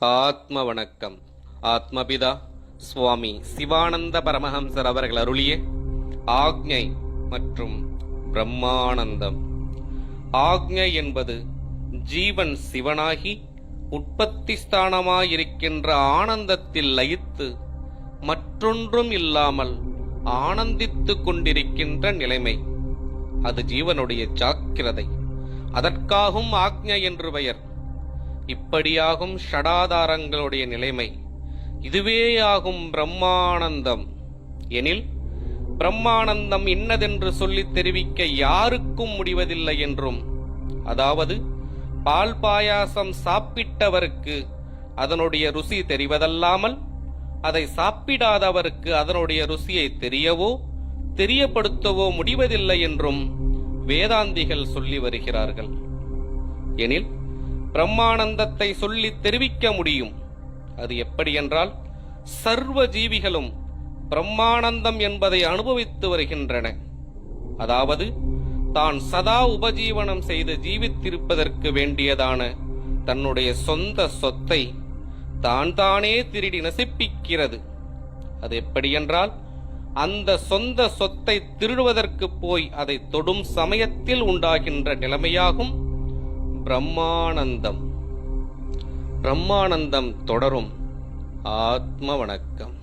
ஆத்ம வணக்கம். ஆத்மபிதா சுவாமி சிவானந்த பரமஹம்சர் அவர்கள் அருளிய ஆக்ஞை மற்றும் பிரம்மானந்தம். ஆக்ஞை என்பது ஜீவன் சிவனாகி உற்பத்தி ஸ்தானமாயிருக்கின்ற ஆனந்தத்தில் லயித்து மற்றொன்றும் இல்லாமல் ஆனந்தித்துக் கொண்டிருக்கின்ற நிலைமை. அது ஜீவனுடைய ஜாக்கிரதை. அதற்காகும் ஆக்ஞை என்று பெயர். இப்படியாகும் ஷடாதாரங்களுடைய நிலைமை. இதுவேயாகும் பிரம்மானந்தம் எனில், பிரம்மானந்தம் இன்னதென்று சொல்லித் தெரிவிக்க யாருக்கும் முடிவதில்லை என்றும், அதாவது பால் பாயாசம் சாப்பிட்டவருக்கு அதனுடைய ருசி தெரிவதல்லாமல் அதை சாப்பிடாதவருக்கு அதனுடைய ருசியை தெரியவோ தெரியப்படுத்தவோ முடிவதில்லை என்றும் வேதாந்திகள் சொல்லி வருகிறார்கள். எனில் பிரம்மானந்தத்தை சொல்லி தெரிவிக்க முடியும். அது எப்படி என்றால், சர்வ ஜீவிகளும் பிரம்மானந்தம் என்பதை அனுபவித்து வருகின்றன. அதாவது தான் சதா உபஜீவனம் செய்து ஜீவித்திருப்பதற்கு வேண்டியதான தன்னுடைய சொந்த சொத்தை தான் தானே திருடி நசிப்பிக்கிறது. அது எப்படி என்றால், அந்த சொந்த சொத்தை திருடுவதற்கு போய் அதை தொடும் சமயத்தில் உண்டாகின்ற நிலைமையாகும் பிரம்மானந்தம். பிரம்மானந்தம் தொடரும். ஆத்ம வணக்கம்.